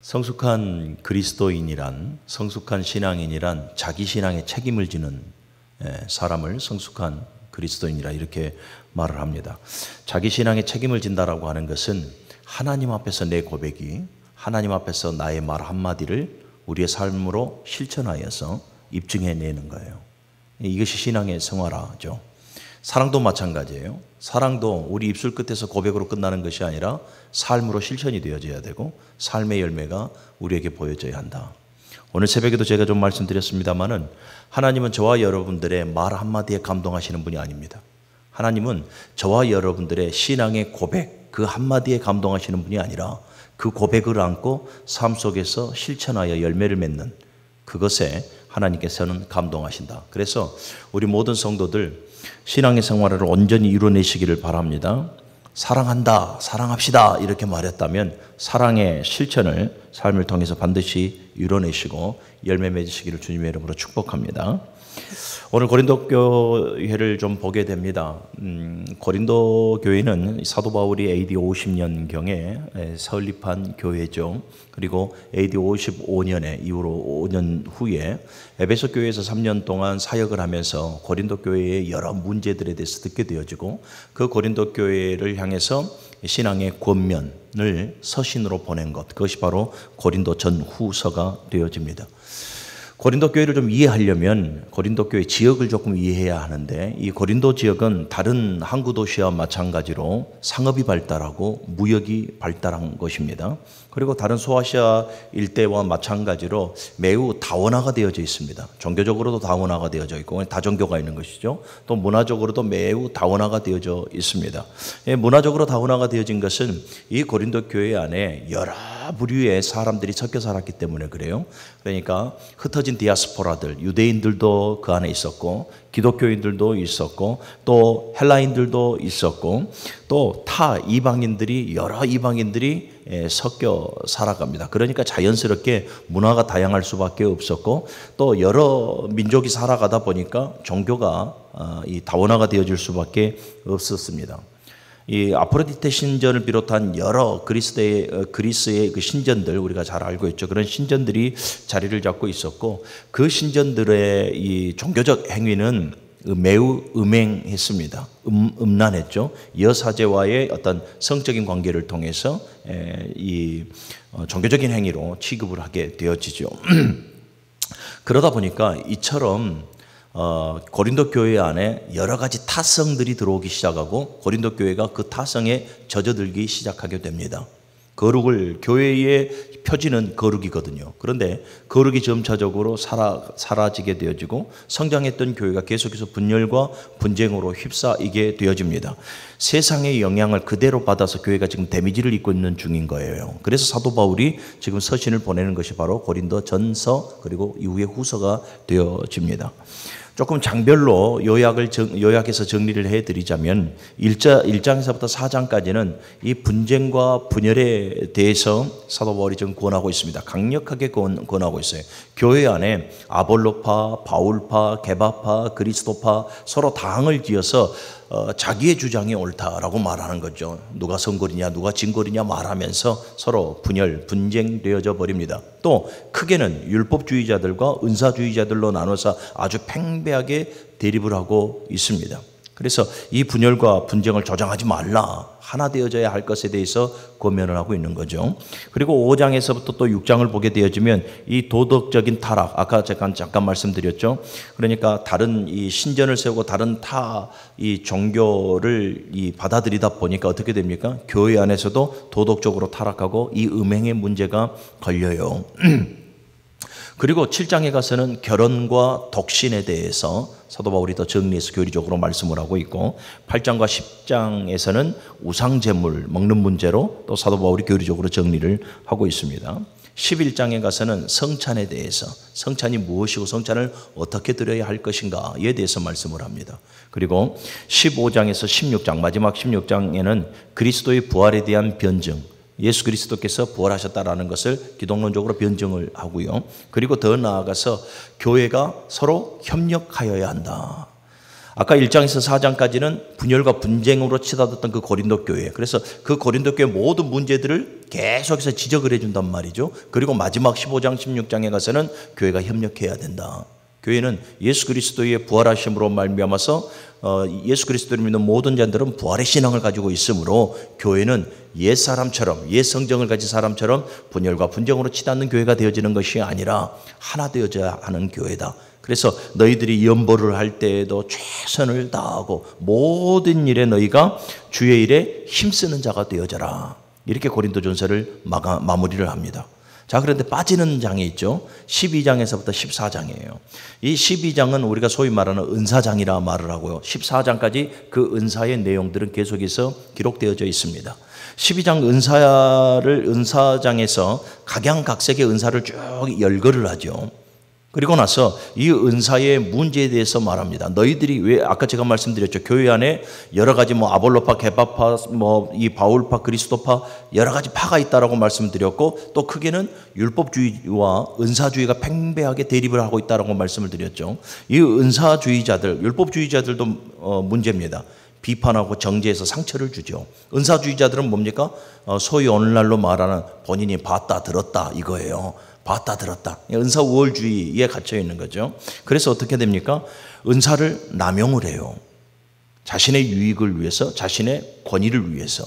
성숙한 그리스도인이란, 성숙한 신앙인이란 자기 신앙에 책임을 지는 사람을 성숙한 그리스도인이라 이렇게 말을 합니다. 자기 신앙에 책임을 진다라고 하는 것은 하나님 앞에서 내 고백이, 하나님 앞에서 나의 말 한마디를 우리의 삶으로 실천하여서 입증해내는 거예요. 이것이 신앙의 생활화죠. 사랑도 마찬가지예요. 사랑도 우리 입술 끝에서 고백으로 끝나는 것이 아니라 삶으로 실천이 되어져야 되고 삶의 열매가 우리에게 보여져야 한다. 오늘 새벽에도 제가 좀 말씀드렸습니다마는 하나님은 저와 여러분들의 말 한마디에 감동하시는 분이 아닙니다. 하나님은 저와 여러분들의 신앙의 고백, 그 한마디에 감동하시는 분이 아니라 그 고백을 안고 삶 속에서 실천하여 열매를 맺는 그것에 하나님께서는 감동하신다. 그래서 우리 모든 성도들 신앙의 생활을 온전히 이루어내시기를 바랍니다. 사랑한다, 사랑합시다 이렇게 말했다면 사랑의 실천을 삶을 통해서 반드시 이루어내시고 열매 맺으시기를 주님의 이름으로 축복합니다. 오늘 고린도 교회를 좀 보게 됩니다. 고린도 교회는 사도 바울이 AD 50년경에 설립한 교회죠. 그리고 AD 55년에 이후로 5년 후에 에베소 교회에서 3년 동안 사역을 하면서 고린도 교회의 여러 문제들에 대해서 듣게 되어지고 그 고린도 교회를 향해서 신앙의 권면을 서신으로 보낸 것, 그것이 바로 고린도 전후서가 되어집니다. 고린도 교회를 좀 이해하려면 고린도 교회 지역을 조금 이해해야 하는데, 이 고린도 지역은 다른 항구 도시와 마찬가지로 상업이 발달하고 무역이 발달한 것입니다. 그리고 다른 소아시아 일대와 마찬가지로 매우 다원화가 되어져 있습니다. 종교적으로도 다원화가 되어져 있고 다종교가 있는 것이죠. 또 문화적으로도 매우 다원화가 되어져 있습니다. 문화적으로 다원화가 되어진 것은 이 고린도 교회 안에 여러 부류의 사람들이 섞여 살았기 때문에 그래요. 그러니까 흩어진 디아스포라들, 유대인들도 그 안에 있었고 기독교인들도 있었고 또 헬라인들도 있었고 또 타 이방인들이, 여러 이방인들이 섞여 살아갑니다. 그러니까 자연스럽게 문화가 다양할 수밖에 없었고 또 여러 민족이 살아가다 보니까 종교가 이 다원화가 되어질 수밖에 없었습니다. 이 아프로디테 신전을 비롯한 여러 그리스의 그 신전들 우리가 잘 알고 있죠. 그런 신전들이 자리를 잡고 있었고 그 신전들의 이 종교적 행위는 매우 음행했습니다. 음란했죠. 여사제와의 어떤 성적인 관계를 통해서 이 종교적인 행위로 취급을 하게 되어지죠. 그러다 보니까 이처럼 고린도 교회 안에 여러 가지 타성들이 들어오기 시작하고 고린도 교회가 그 타성에 젖어들기 시작하게 됩니다. 거룩을, 교회의 표지는 거룩이거든요. 그런데 거룩이 점차적으로 사라지게 되어지고 성장했던 교회가 계속해서 분열과 분쟁으로 휩싸이게 되어집니다. 세상의 영향을 그대로 받아서 교회가 지금 데미지를 입고 있는 중인 거예요. 그래서 사도 바울이 지금 서신을 보내는 것이 바로 고린도 전서 그리고 이후의 후서가 되어집니다. 조금 장별로 요약해서 정리를 해드리자면 1장에서부터 4장까지는 이 분쟁과 분열에 대해서 사도 바울이 지금 권하고 있습니다. 강력하게 권하고 있어요. 교회 안에 아볼로파, 바울파, 게바파, 그리스도파 서로 당을 지어서 자기의 주장이 옳다라고 말하는 거죠. 누가 선골이냐 누가 진골이냐 말하면서 서로 분쟁되어져 버립니다. 또 크게는 율법주의자들과 은사주의자들로 나눠서 아주 팽배하게 대립을 하고 있습니다. 그래서 이 분열과 분쟁을 조장하지 말라, 하나 되어져야 할 것에 대해서 권면을 하고 있는 거죠. 그리고 5장에서부터 또 6장을 보게 되어지면 이 도덕적인 타락, 아까 제가 잠깐 말씀드렸죠. 그러니까 다른 이 신전을 세우고 다른 타 이 종교를 받아들이다 보니까 어떻게 됩니까? 교회 안에서도 도덕적으로 타락하고 이 음행의 문제가 걸려요. 그리고 7장에 가서는 결혼과 독신에 대해서 사도 바울이 더 정리해서 교리적으로 말씀을 하고 있고 8장과 10장에서는 우상제물 먹는 문제로 또 사도 바울이 교리적으로 정리를 하고 있습니다. 11장에 가서는 성찬에 대해서, 성찬이 무엇이고 성찬을 어떻게 드려야 할 것인가에 대해서 말씀을 합니다. 그리고 15장에서 16장, 마지막 16장에는 그리스도의 부활에 대한 변증, 예수 그리스도께서 부활하셨다라는 것을 기독론적으로 변증을 하고요. 그리고 더 나아가서 교회가 서로 협력하여야 한다. 아까 1장에서 4장까지는 분열과 분쟁으로 치닫았던 그 고린도 교회. 그래서 그 고린도 교회 모든 문제들을 계속해서 지적을 해준단 말이죠. 그리고 마지막 15장, 16장에 가서는 교회가 협력해야 된다. 교회는 예수 그리스도의 부활하심으로 말미암아서 예수 그리스도를 믿는 모든 자들은 부활의 신앙을 가지고 있으므로 교회는 옛 사람처럼, 옛 성정을 가진 사람처럼 분열과 분쟁으로 치닫는 교회가 되어지는 것이 아니라 하나 되어져야 하는 교회다. 그래서 너희들이 연보를 할 때에도 최선을 다하고 모든 일에 너희가 주의 일에 힘쓰는 자가 되어져라. 이렇게 고린도전서를 마무리를 합니다. 자, 그런데 빠지는 장이 있죠. 12장에서부터 14장이에요. 이 12장은 우리가 소위 말하는 은사장이라 말을 하고요. 14장까지 그 은사의 내용들은 계속해서 기록되어져 있습니다. 12장 은사장에서 각양각색의 은사를 쭉 열거를 하죠. 그리고 나서 이 은사의 문제에 대해서 말합니다. 너희들이 왜, 아까 제가 말씀드렸죠. 교회 안에 여러 가지 아볼로파, 게바파, 이 바울파, 그리스도파 여러 가지 파가 있다라고 말씀드렸고, 또 크게는 율법주의와 은사주의가 팽배하게 대립을 하고 있다라고 말씀을 드렸죠. 이 은사주의자들, 율법주의자들도 문제입니다. 비판하고 정죄해서 상처를 주죠. 은사주의자들은 뭡니까? 소위 오늘날로 말하는 본인이 봤다 들었다 이거예요. 봤다 들었다. 은사 우월주의에 갇혀 있는 거죠. 그래서 어떻게 됩니까? 은사를 남용을 해요. 자신의 유익을 위해서, 자신의 권위를 위해서.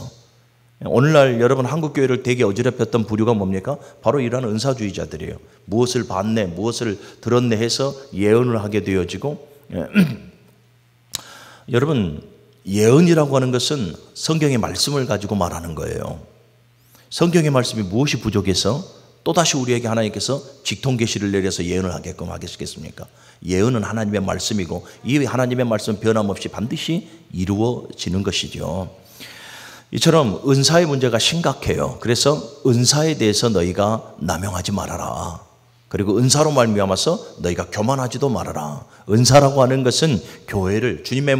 오늘날 여러분 한국 교회를 되게 어지럽혔던 부류가 뭡니까? 바로 이러한 은사주의자들이에요. 무엇을 봤네, 무엇을 들었네 해서 예언을 하게 되어지고 여러분, 예언이라고 하는 것은 성경의 말씀을 가지고 말하는 거예요. 성경의 말씀이 무엇이 부족해서 또다시 우리에게 하나님께서 직통계시를 내려서 예언을 하게끔 하겠습니까? 예언은 하나님의 말씀이고 이 하나님의 말씀은 변함없이 반드시 이루어지는 것이죠. 이처럼 은사의 문제가 심각해요. 그래서 은사에 대해서 너희가 남용하지 말아라. 그리고 은사로 말미암아서 너희가 교만하지도 말아라. 은사라고 하는 것은 교회를, 주님의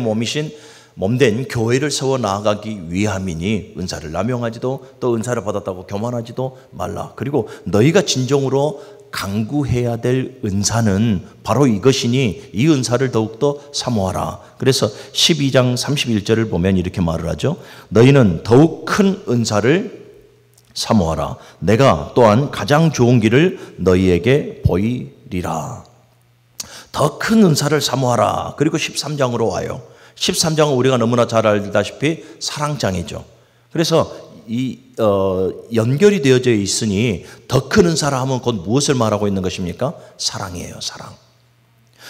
몸된 교회를 세워 나아가기 위함이니 은사를 남용하지도, 또 은사를 받았다고 교만하지도 말라. 그리고 너희가 진정으로 강구해야 될 은사는 바로 이것이니 이 은사를 더욱더 사모하라. 그래서 12장 31절을 보면 이렇게 말을 하죠. 너희는 더욱 큰 은사를 사모하라. 내가 또한 가장 좋은 길을 너희에게 보이리라. 더 큰 은사를 사모하라. 그리고 13장으로 와요. 13장은 우리가 너무나 잘 알다시피 사랑장이죠. 그래서 연결이 되어져 있으니 더 큰 은사라 하면 곧 무엇을 말하고 있는 것입니까? 사랑이에요, 사랑.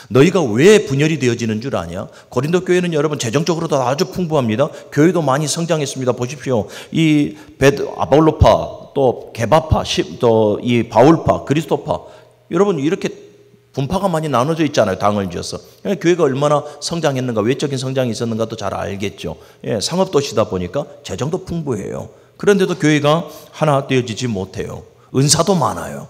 너희가 왜 분열이 되어지는 줄 아냐? 고린도 교회는 여러분 재정적으로도 아주 풍부합니다. 교회도 많이 성장했습니다. 보십시오. 이 아볼로파, 또 게바파, 또 이 바울파, 그리스도파, 여러분 이렇게 분파가 많이 나눠져 있잖아요. 당을 지어서. 교회가 얼마나 성장했는가, 외적인 성장이 있었는가도 잘 알겠죠. 상업도시다 보니까 재정도 풍부해요. 그런데도 교회가 하나 되어지지 못해요. 은사도 많아요.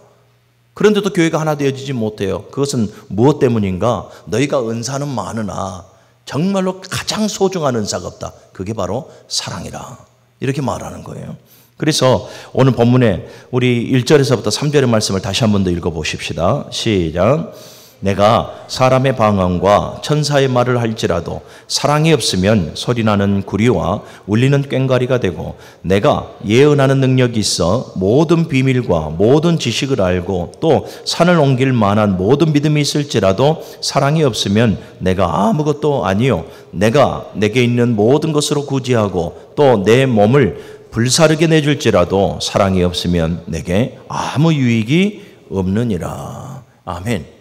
그런데도 교회가 하나 되어지지 못해요. 그것은 무엇 때문인가? 너희가 은사는 많으나 정말로 가장 소중한 은사가 없다. 그게 바로 사랑이라. 이렇게 말하는 거예요. 그래서 오늘 본문에 우리 1절에서부터 3절의 말씀을 다시 한 번 더 읽어보십시다. 시작. 내가 사람의 방언과 천사의 말을 할지라도 사랑이 없으면 소리나는 구리와 울리는 꽹과리가 되고, 내가 예언하는 능력이 있어 모든 비밀과 모든 지식을 알고 또 산을 옮길 만한 모든 믿음이 있을지라도 사랑이 없으면 내가 아무것도 아니요, 내가 내게 있는 모든 것으로 구제하고 또 내 몸을 불사르게 내줄지라도 사랑이 없으면 내게 아무 유익이 없느니라. 아멘.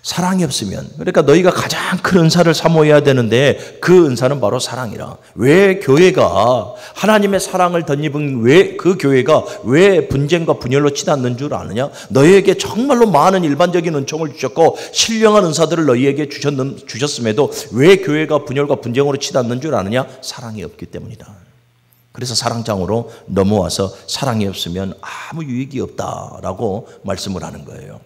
사랑이 없으면, 그러니까 너희가 가장 큰 은사를 사모해야 되는데 그 은사는 바로 사랑이라. 왜 교회가 하나님의 사랑을 덧입은 왜 그 교회가 왜 분쟁과 분열로 치닫는 줄 아느냐? 너희에게 정말로 많은 일반적인 은총을 주셨고 신령한 은사들을 너희에게 주셨음에도 왜 교회가 분열과 분쟁으로 치닫는 줄 아느냐? 사랑이 없기 때문이다. 그래서 사랑장으로 넘어와서 사랑이 없으면 아무 유익이 없다라고 말씀을 하는 거예요.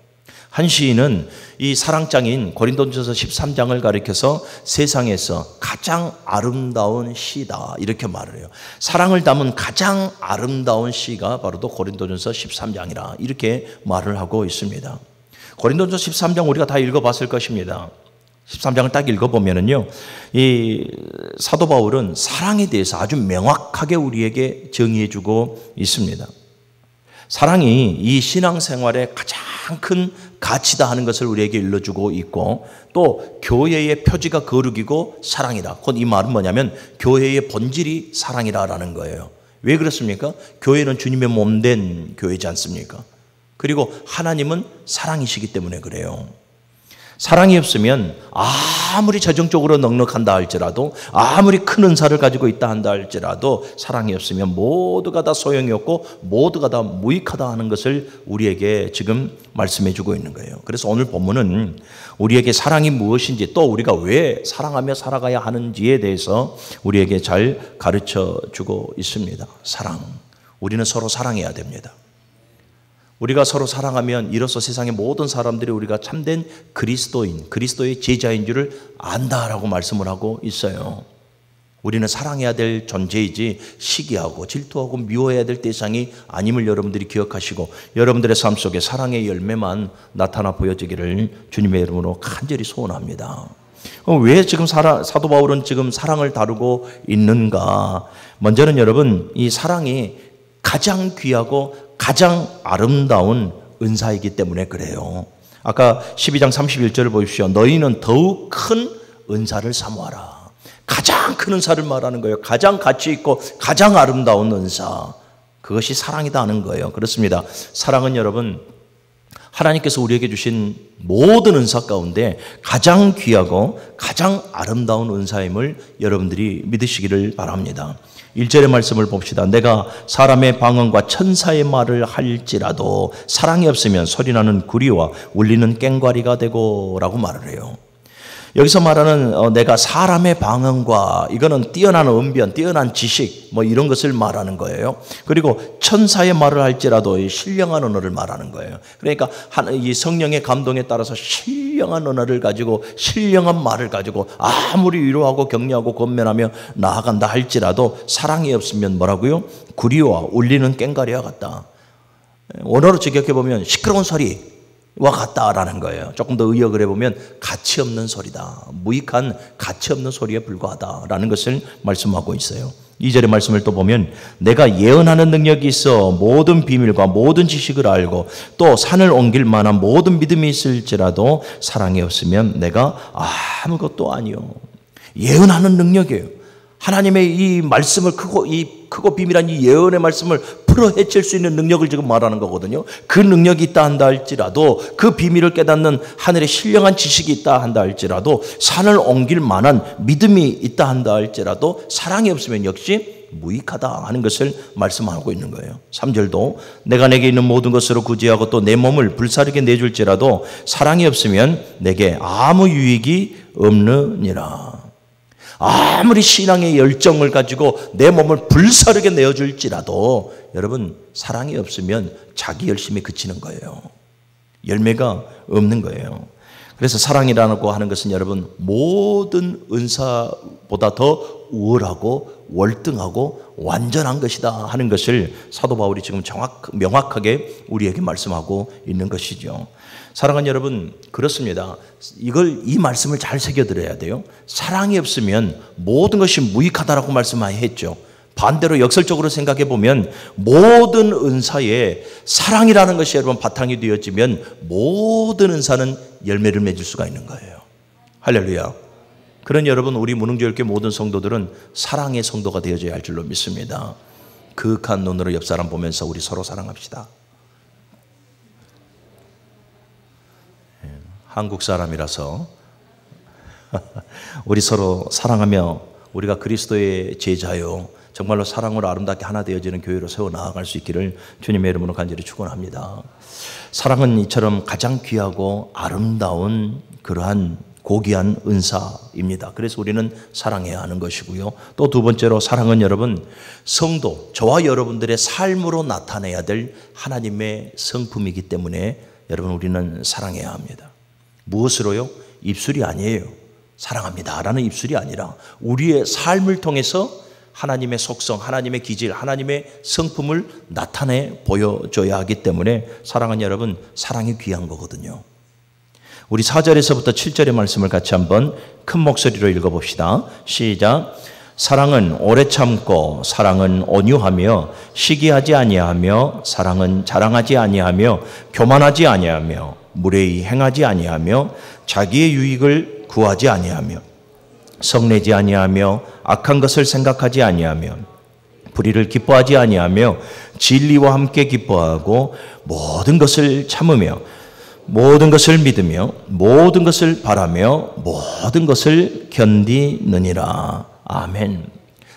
한 시인은 이 사랑장인 고린도전서 13장을 가리켜서 세상에서 가장 아름다운 시다 이렇게 말을 해요. 사랑을 담은 가장 아름다운 시가 바로 또 고린도전서 13장이라 이렇게 말을 하고 있습니다. 고린도전서 13장 우리가 다 읽어봤을 것입니다. 13장을 딱 읽어보면은요, 이 사도 바울은 사랑에 대해서 아주 명확하게 우리에게 정의해주고 있습니다. 사랑이 이 신앙생활의 가장 큰 가치다 하는 것을 우리에게 일러주고 있고, 또 교회의 표지가 거룩이고 사랑이다. 곧 이 말은 뭐냐면 교회의 본질이 사랑이라는 거예요. 왜 그렇습니까? 교회는 주님의 몸된 교회지 않습니까? 그리고 하나님은 사랑이시기 때문에 그래요. 사랑이 없으면 아무리 재정적으로 넉넉한다 할지라도, 아무리 큰 은사를 가지고 있다 한다 할지라도 사랑이 없으면 모두가 다 소용이 없고 모두가 다 무익하다 하는 것을 우리에게 지금 말씀해 주고 있는 거예요. 그래서 오늘 본문은 우리에게 사랑이 무엇인지, 또 우리가 왜 사랑하며 살아가야 하는지에 대해서 우리에게 잘 가르쳐 주고 있습니다. 사랑. 우리는 서로 사랑해야 됩니다. 우리가 서로 사랑하면 이로써 세상의 모든 사람들이 우리가 참된 그리스도인, 그리스도의 제자인 줄을 안다라고 말씀을 하고 있어요. 우리는 사랑해야 될 존재이지 시기하고 질투하고 미워해야 될 대상이 아님을 여러분들이 기억하시고, 여러분들의 삶 속에 사랑의 열매만 나타나 보여지기를 주님의 이름으로 간절히 소원합니다. 왜 지금 사도 바울은 지금 사랑을 다루고 있는가? 먼저는 여러분, 이 사랑이 가장 귀하고 가장 아름다운 은사이기 때문에 그래요. 아까 12장 31절을 보십시오. 너희는 더욱 큰 은사를 사모하라. 가장 큰 은사를 말하는 거예요. 가장 가치 있고 가장 아름다운 은사. 그것이 사랑이다 하는 거예요. 그렇습니다. 사랑은 여러분, 하나님께서 우리에게 주신 모든 은사 가운데 가장 귀하고 가장 아름다운 은사임을 여러분들이 믿으시기를 바랍니다. 1절의 말씀을 봅시다. 내가 사람의 방언과 천사의 말을 할지라도 사랑이 없으면 소리나는 구리와 울리는 꽹과리가 되고 라고 말을 해요. 여기서 말하는 내가 사람의 방언과, 이거는 뛰어난 언변, 뛰어난 지식 뭐 이런 것을 말하는 거예요. 그리고 천사의 말을 할지라도 신령한 언어를 말하는 거예요. 그러니까 이 성령의 감동에 따라서 신령한 언어를 가지고, 신령한 말을 가지고 아무리 위로하고 격려하고 권면하며 나아간다 할지라도 사랑이 없으면 뭐라고요? 구리와 울리는 꽹과리와 같다. 원어로 직역해보면 시끄러운 소리 와 같다라는 거예요. 조금 더 의역을 해보면 가치 없는 소리다, 무익한 가치 없는 소리에 불과하다라는 것을 말씀하고 있어요. 2절의 말씀을 또 보면 내가 예언하는 능력이 있어 모든 비밀과 모든 지식을 알고 또 산을 옮길 만한 모든 믿음이 있을지라도 사랑이 없으면 내가 아무것도 아니요. 예언하는 능력이에요. 하나님의 이 말씀을 크고 비밀한 이 예언의 말씀을 풀어헤칠 수 있는 능력을 지금 말하는 거거든요. 그 능력이 있다 한다 할지라도, 그 비밀을 깨닫는 하늘의 신령한 지식이 있다 한다 할지라도, 산을 옮길 만한 믿음이 있다 한다 할지라도 사랑이 없으면 역시 무익하다 하는 것을 말씀하고 있는 거예요. 3절도 내가 내게 있는 모든 것으로 구제하고 또 내 몸을 불사르게 내줄지라도 사랑이 없으면 내게 아무 유익이 없느니라. 아무리 신앙의 열정을 가지고 내 몸을 불사르게 내어줄지라도 여러분, 사랑이 없으면 자기 열심에 그치는 거예요. 열매가 없는 거예요. 그래서 사랑이라고 하는 것은 여러분, 모든 은사보다 더 우월하고 월등하고 완전한 것이다 하는 것을 사도 바울이 지금 명확하게 우리에게 말씀하고 있는 것이죠. 사랑하는 여러분, 그렇습니다. 이 말씀을 잘 새겨들어야 돼요. 사랑이 없으면 모든 것이 무익하다라고 말씀했죠. 반대로 역설적으로 생각해 보면 모든 은사에 사랑이라는 것이 여러분 바탕이 되어지면 모든 은사는 열매를 맺을 수가 있는 거예요. 할렐루야. 그런 여러분, 우리 무능교회교회 모든 성도들은 사랑의 성도가 되어져야 할 줄로 믿습니다. 그윽한 눈으로 옆 사람 보면서 우리 서로 사랑합시다. 한국 사람이라서 우리 서로 사랑하며 우리가 그리스도의 제자요, 정말로 사랑으로 아름답게 하나 되어지는 교회로 세워 나아갈 수 있기를 주님의 이름으로 간절히 축원합니다. 사랑은 이처럼 가장 귀하고 아름다운 그러한 고귀한 은사입니다. 그래서 우리는 사랑해야 하는 것이고요. 또 두 번째로, 사랑은 여러분, 성도, 저와 여러분들의 삶으로 나타내야 될 하나님의 성품이기 때문에 여러분, 우리는 사랑해야 합니다. 무엇으로요? 입술이 아니에요. 사랑합니다라는 입술이 아니라 우리의 삶을 통해서 하나님의 속성, 하나님의 기질, 하나님의 성품을 나타내 보여줘야 하기 때문에 사랑하는 여러분, 사랑이 귀한 거거든요. 우리 4절에서부터 7절의 말씀을 같이 한번 큰 목소리로 읽어봅시다. 시작. 사랑은 오래 참고 사랑은 온유하며 시기하지 아니하며 사랑은 자랑하지 아니하며 교만하지 아니하며 무례히 행하지 아니하며 자기의 유익을 구하지 아니하며 성내지 아니하며 악한 것을 생각하지 아니하며 불의를 기뻐하지 아니하며 진리와 함께 기뻐하고 모든 것을 참으며 모든 것을 믿으며 모든 것을 바라며 모든 것을 견디느니라. 아멘.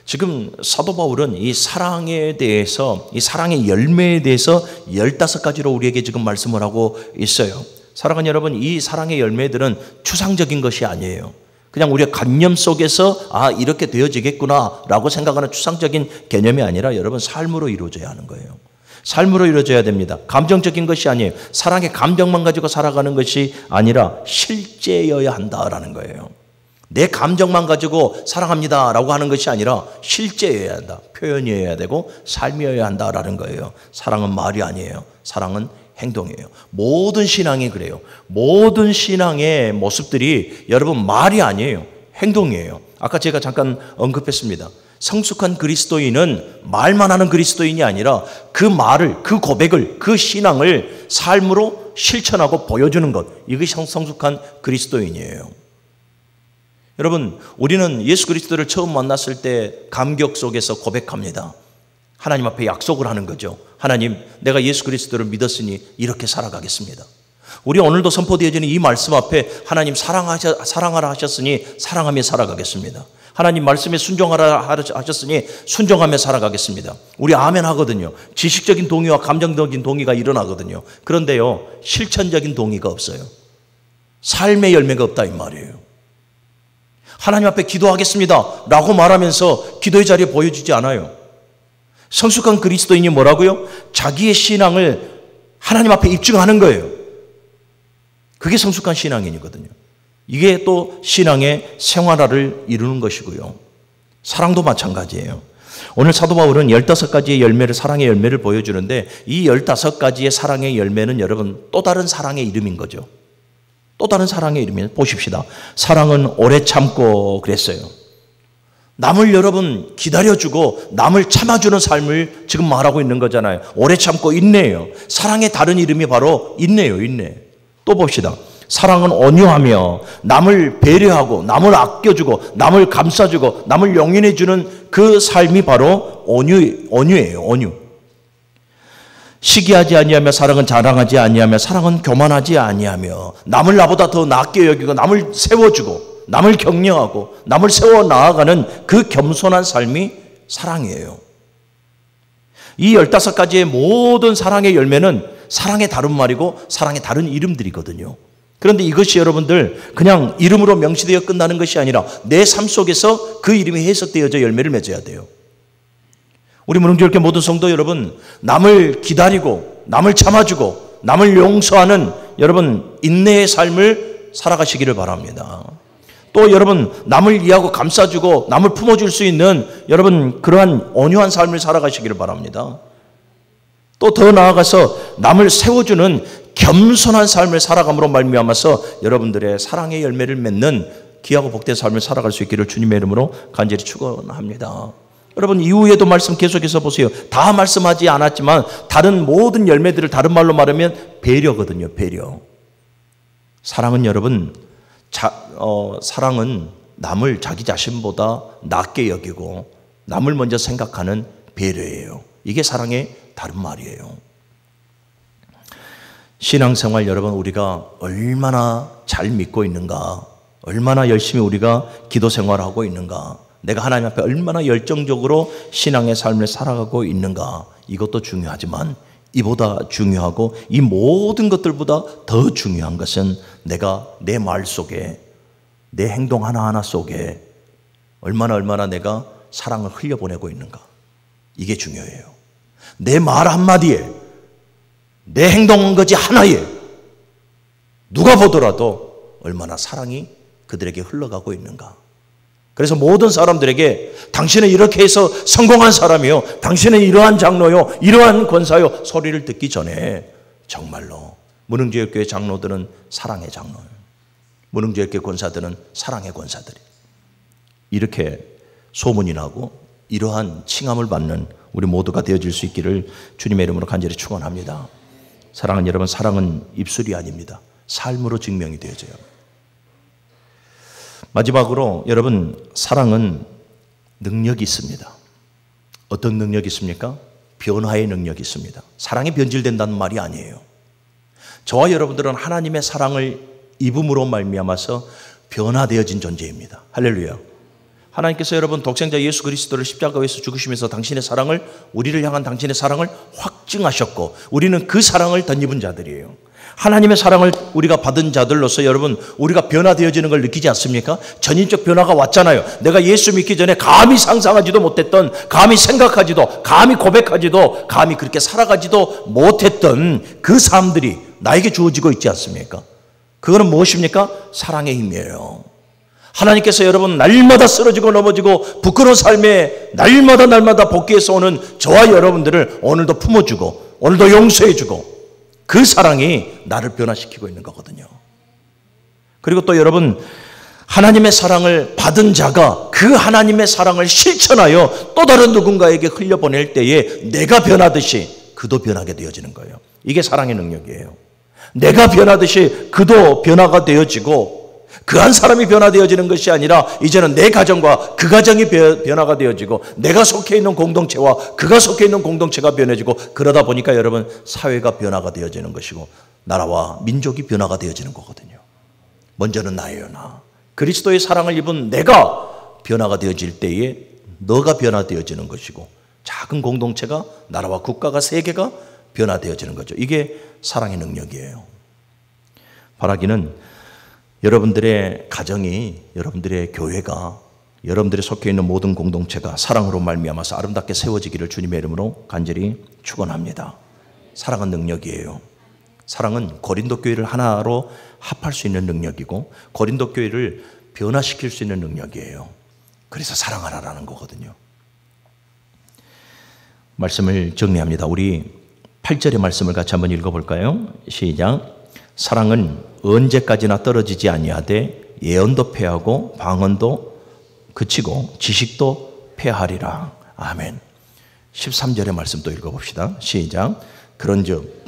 지금 사도 바울은 이 사랑에 대해서, 이 사랑의 열매에 대해서 15가지로 우리에게 지금 말씀을 하고 있어요. 사랑하는 여러분, 이 사랑의 열매들은 추상적인 것이 아니에요. 그냥 우리의 관념 속에서 이렇게 되어지겠구나 라고 생각하는 추상적인 개념이 아니라 여러분 삶으로 이루어져야 하는 거예요. 삶으로 이루어져야 됩니다. 감정적인 것이 아니에요. 사랑의 감정만 가지고 살아가는 것이 아니라 실제여야 한다라는 거예요. 내 감정만 가지고 사랑합니다 라고 하는 것이 아니라 실제여야 한다. 표현이어야 되고 삶이어야 한다라는 거예요. 사랑은 말이 아니에요. 사랑은 행동이에요. 모든 신앙이 그래요. 모든 신앙의 모습들이 여러분 말이 아니에요. 행동이에요. 아까 제가 잠깐 언급했습니다. 성숙한 그리스도인은 말만 하는 그리스도인이 아니라 그 말을, 그 고백을, 그 신앙을 삶으로 실천하고 보여주는 것, 이것이 성숙한 그리스도인이에요. 여러분, 우리는 예수 그리스도를 처음 만났을 때 감격 속에서 고백합니다. 하나님 앞에 약속을 하는 거죠. 하나님, 내가 예수 그리스도를 믿었으니 이렇게 살아가겠습니다. 우리 오늘도 선포되어지는 이 말씀 앞에 하나님 사랑하라 하셨으니 사랑하며 살아가겠습니다. 하나님 말씀에 순종하라 하셨으니 순종하며 살아가겠습니다. 우리 아멘 하거든요. 지식적인 동의와 감정적인 동의가 일어나거든요. 그런데요, 실천적인 동의가 없어요. 삶의 열매가 없다 이 말이에요. 하나님 앞에 기도하겠습니다 라고 말하면서 기도의 자리에 보여주지 않아요. 성숙한 그리스도인이 뭐라고요? 자기의 신앙을 하나님 앞에 입증하는 거예요. 그게 성숙한 신앙인이거든요. 이게 또 신앙의 생활화를 이루는 것이고요. 사랑도 마찬가지예요. 오늘 사도 바울은 15가지의 열매를, 사랑의 열매를 보여주는데 이 15가지의 사랑의 열매는 여러분 또 다른 사랑의 이름인 거죠. 또 다른 사랑의 이름이에요. 보십시다. 사랑은 오래 참고 그랬어요. 남을 여러분 기다려주고 남을 참아주는 삶을 지금 말하고 있는 거잖아요. 오래 참고 인내예요. 사랑의 다른 이름이 바로 인내예요. 인내. 또 봅시다. 사랑은 온유하며 남을 배려하고 남을 아껴주고 남을 감싸주고 남을 용인해주는 그 삶이 바로 온유예요. 온유. 시기하지 아니하며 사랑은 자랑하지 아니하며 사랑은 교만하지 아니하며 남을 나보다 더 낫게 여기고 남을 세워주고 남을 격려하고 남을 세워 나아가는 그 겸손한 삶이 사랑이에요. 이 15가지의 모든 사랑의 열매는 사랑의 다른 말이고 사랑의 다른 이름들이거든요. 그런데 이것이 여러분들 그냥 이름으로 명시되어 끝나는 것이 아니라 내 삶 속에서 그 이름이 해석되어져 열매를 맺어야 돼요. 우리 문흥교회 모든 성도 여러분, 남을 기다리고 남을 참아주고 남을 용서하는 여러분 인내의 삶을 살아가시기를 바랍니다. 또 여러분 남을 이해하고 감싸주고 남을 품어줄 수 있는 여러분 그러한 온유한 삶을 살아가시기를 바랍니다. 또 더 나아가서 남을 세워주는 겸손한 삶을 살아감으로 말미암아서 여러분들의 사랑의 열매를 맺는 귀하고 복된 삶을 살아갈 수 있기를 주님의 이름으로 간절히 축원합니다. 여러분 이후에도 말씀 계속해서 보세요. 다 말씀하지 않았지만 다른 모든 열매들을 다른 말로 말하면 배려거든요. 배려. 사랑은 여러분 사랑은 남을 자기 자신보다 낫게 여기고 남을 먼저 생각하는 배려예요. 이게 사랑의 다른 말이에요. 신앙생활 여러분 우리가 얼마나 잘 믿고 있는가, 얼마나 열심히 우리가 기도 생활하고 있는가, 내가 하나님 앞에 얼마나 열정적으로 신앙의 삶을 살아가고 있는가, 이것도 중요하지만 이보다 중요하고 이 모든 것들보다 더 중요한 것은 내가 내 말 속에 내 행동 하나하나 속에 얼마나 내가 사랑을 흘려보내고 있는가, 이게 중요해요. 내 말 한마디에 내 행동 거지 하나에 누가 보더라도 얼마나 사랑이 그들에게 흘러가고 있는가. 그래서 모든 사람들에게 당신은 이렇게 해서 성공한 사람이요, 당신은 이러한 장로요, 이러한 권사요 소리를 듣기 전에 정말로 문흥제일교회 장로들은 사랑의 장로예요. 무능주의 권사들은 사랑의 권사들이. 이렇게 소문이 나고 이러한 칭함을 받는 우리 모두가 되어질 수 있기를 주님의 이름으로 간절히 축원합니다. 사랑은 여러분, 사랑은 입술이 아닙니다. 삶으로 증명이 되어져요. 마지막으로 여러분, 사랑은 능력이 있습니다. 어떤 능력이 있습니까? 변화의 능력이 있습니다. 사랑이 변질된다는 말이 아니에요. 저와 여러분들은 하나님의 사랑을 입음으로 말미암아서 변화되어진 존재입니다. 할렐루야. 하나님께서 여러분 독생자 예수 그리스도를 십자가에서 죽으시면서 당신의 사랑을, 우리를 향한 당신의 사랑을 확증하셨고, 우리는 그 사랑을 덧입은 자들이에요. 하나님의 사랑을 우리가 받은 자들로서 여러분, 우리가 변화되어지는 걸 느끼지 않습니까? 전인적 변화가 왔잖아요. 내가 예수 믿기 전에 감히 상상하지도 못했던, 감히 생각하지도, 감히 고백하지도, 감히 그렇게 살아가지도 못했던 그 삶들이 나에게 주어지고 있지 않습니까? 그거는 무엇입니까? 사랑의 힘이에요. 하나님께서 여러분 날마다 쓰러지고 넘어지고 부끄러운 삶에 날마다 복귀해서 오는 저와 여러분들을 오늘도 품어주고 오늘도 용서해주고, 그 사랑이 나를 변화시키고 있는 거거든요. 그리고 또 여러분, 하나님의 사랑을 받은 자가 그 하나님의 사랑을 실천하여 또 다른 누군가에게 흘려보낼 때에 내가 변하듯이 그도 변하게 되어지는 거예요. 이게 사랑의 능력이에요. 내가 변하듯이 그도 변화가 되어지고, 그 한 사람이 변화되어지는 것이 아니라 이제는 내 가정과 그 가정이 변화가 되어지고, 내가 속해 있는 공동체와 그가 속해 있는 공동체가 변해지고, 그러다 보니까 여러분 사회가 변화가 되어지는 것이고 나라와 민족이 변화가 되어지는 거거든요. 먼저는 나예요. 나 그리스도의 사랑을 입은 내가 변화가 되어질 때에 너가 변화되어지는 것이고, 작은 공동체가, 나라와 국가가, 세계가 변화되어지는 거죠. 이게 사랑의 능력이에요. 바라기는 여러분들의 가정이, 여러분들의 교회가, 여러분들이 속해 있는 모든 공동체가 사랑으로 말미암아서 아름답게 세워지기를 주님의 이름으로 간절히 축원합니다. 사랑은 능력이에요. 사랑은 고린도 교회를 하나로 합할 수 있는 능력이고, 고린도 교회를 변화시킬 수 있는 능력이에요. 그래서 사랑하라라는 거거든요. 말씀을 정리합니다. 우리 8절의 말씀을 같이 한번 읽어볼까요? 시작. 사랑은 언제까지나 떨어지지 아니하되 예언도 패하고 방언도 그치고 지식도 패하리라. 아멘. 13절의 말씀 또 읽어봅시다. 시작. 그런즉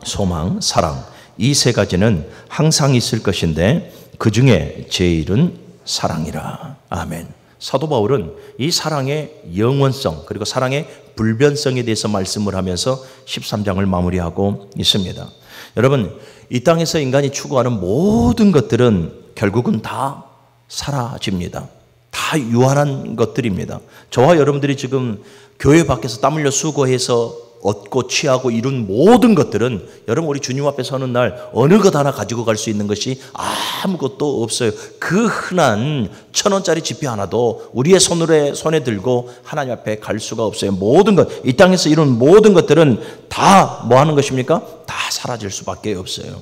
소망, 사랑, 이 세 가지는 항상 있을 것인데 그 중에 제일은 사랑이라. 아멘. 사도 바울은 이 사랑의 영원성, 그리고 사랑의 불변성에 대해서 말씀을 하면서 13장을 마무리하고 있습니다. 여러분, 이 땅에서 인간이 추구하는 모든 것들은 결국은 다 사라집니다. 다 유한한 것들입니다. 저와 여러분들이 지금 교회 밖에서 땀 흘려 수고해서 얻고 취하고 이룬 모든 것들은 여러분, 우리 주님 앞에 서는 날 어느 것 하나 가지고 갈 수 있는 것이 아무것도 없어요. 그 흔한 1,000원짜리 지폐 하나도 우리의 손에 들고 하나님 앞에 갈 수가 없어요. 모든 것, 이 땅에서 이룬 모든 것들은 다 뭐 하는 것입니까? 다 사라질 수밖에 없어요.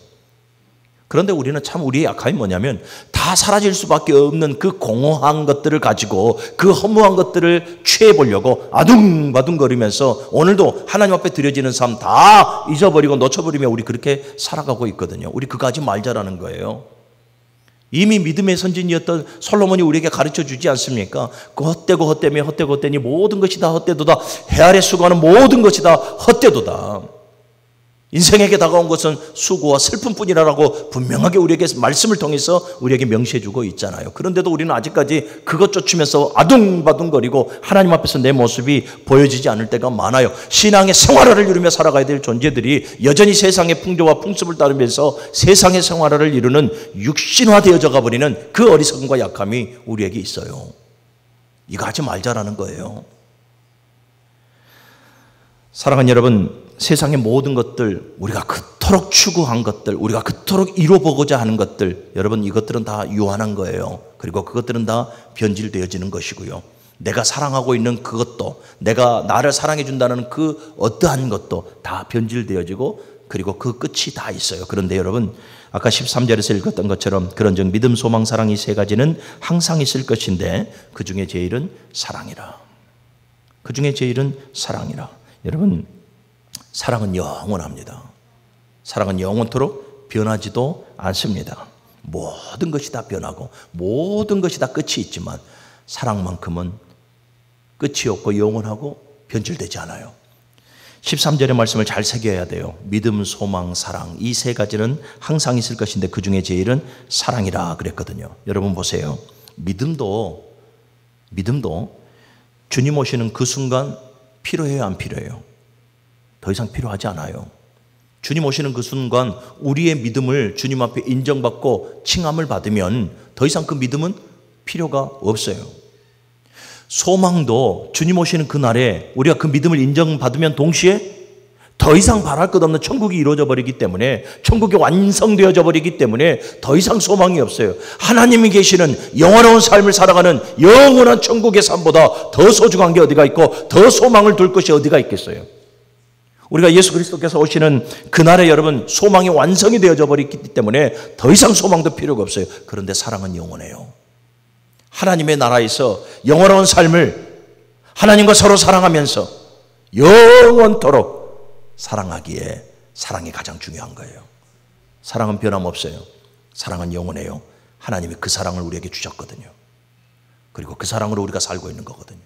그런데 우리는 참, 우리의 약함이 뭐냐면 다 사라질 수밖에 없는 그 공허한 것들을 가지고 그 허무한 것들을 취해보려고 아둥바둥거리면서 오늘도 하나님 앞에 드려지는 삶 다 잊어버리고 놓쳐버리며 우리 그렇게 살아가고 있거든요. 우리 그거 하지 말자라는 거예요. 이미 믿음의 선진이었던 솔로몬이 우리에게 가르쳐 주지 않습니까? 그 헛되고 헛되니 모든 것이 다 헛되도다. 해 아래 수고하는 모든 것이 다 헛되도다. 인생에게 다가온 것은 수고와 슬픔뿐이라고 분명하게 우리에게 말씀을 통해서 우리에게 명시해 주고 있잖아요. 그런데도 우리는 아직까지 그것 쫓으면서 아둥바둥거리고 하나님 앞에서 내 모습이 보여지지 않을 때가 많아요. 신앙의 생활화를 이루며 살아가야 될 존재들이 여전히 세상의 풍조와 풍습을 따르면서 세상의 생활화를 이루는 육신화되어져 가버리는 그 어리석음과 약함이 우리에게 있어요. 이거 하지 말자라는 거예요. 사랑하는 여러분, 세상의 모든 것들, 우리가 그토록 추구한 것들, 우리가 그토록 이뤄보고자 하는 것들, 여러분, 이것들은 다 유한한 거예요. 그리고 그것들은 다 변질되어지는 것이고요. 내가 사랑하고 있는 그것도, 내가 나를 사랑해 준다는 그 어떠한 것도 다 변질되어지고, 그리고 그 끝이 다 있어요. 그런데 여러분, 아까 13절에서 읽었던 것처럼 그런즉 믿음, 소망, 사랑 이 세 가지는 항상 있을 것인데 그 중에 제일은 사랑이라. 그 중에 제일은 사랑이라. 여러분, 사랑은 영원합니다. 사랑은 영원토록 변하지도 않습니다. 모든 것이 다 변하고 모든 것이 다 끝이 있지만 사랑만큼은 끝이 없고 영원하고 변질되지 않아요. 13절의 말씀을 잘 새겨야 돼요. 믿음, 소망, 사랑, 이 세 가지는 항상 있을 것인데 그 중에 제일은 사랑이라 그랬거든요. 여러분 보세요. 믿음도 주님 오시는 그 순간 필요해요, 안 필요해요? 더 이상 필요하지 않아요. 주님 오시는 그 순간 우리의 믿음을 주님 앞에 인정받고 칭함을 받으면 더 이상 그 믿음은 필요가 없어요. 소망도 주님 오시는 그날에 우리가 그 믿음을 인정받으면 동시에 더 이상 바랄 것 없는 천국이 이루어져 버리기 때문에, 천국이 완성되어져 버리기 때문에 더 이상 소망이 없어요. 하나님이 계시는 영원한 삶을 살아가는 영원한 천국의 삶보다 더 소중한 게 어디가 있고 더 소망을 둘 것이 어디가 있겠어요. 우리가 예수 그리스도께서 오시는 그날에 여러분 소망이 완성이 되어져 버렸기 때문에 더 이상 소망도 필요가 없어요. 그런데 사랑은 영원해요. 하나님의 나라에서 영원한 삶을 하나님과 서로 사랑하면서 영원토록 사랑하기에 사랑이 가장 중요한 거예요. 사랑은 변함없어요. 사랑은 영원해요. 하나님이 그 사랑을 우리에게 주셨거든요. 그리고 그 사랑으로 우리가 살고 있는 거거든요.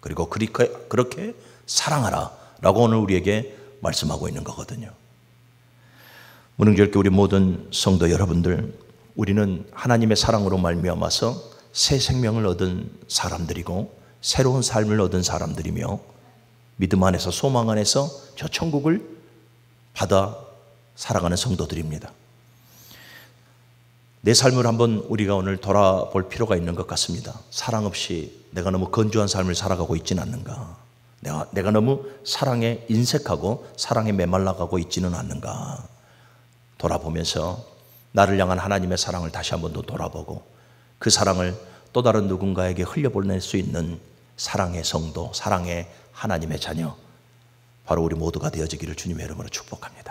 그리고 그렇게 사랑하라 라고 오늘 우리에게 말씀하고 있는 거거든요. 무능절교 우리 모든 성도 여러분들, 우리는 하나님의 사랑으로 말미암아서 새 생명을 얻은 사람들이고 새로운 삶을 얻은 사람들이며 믿음 안에서 소망 안에서 저 천국을 받아 살아가는 성도들입니다. 내 삶을 한번 우리가 오늘 돌아볼 필요가 있는 것 같습니다. 사랑 없이 내가 너무 건조한 삶을 살아가고 있지는 않는가? 내가 너무 사랑에 인색하고 사랑에 메말라가고 있지는 않는가? 돌아보면서 나를 향한 하나님의 사랑을 다시 한번 더 돌아보고 그 사랑을 또 다른 누군가에게 흘려보낼 수 있는 사랑의 성도, 사랑의 하나님의 자녀, 바로 우리 모두가 되어지기를 주님의 이름으로 축복합니다.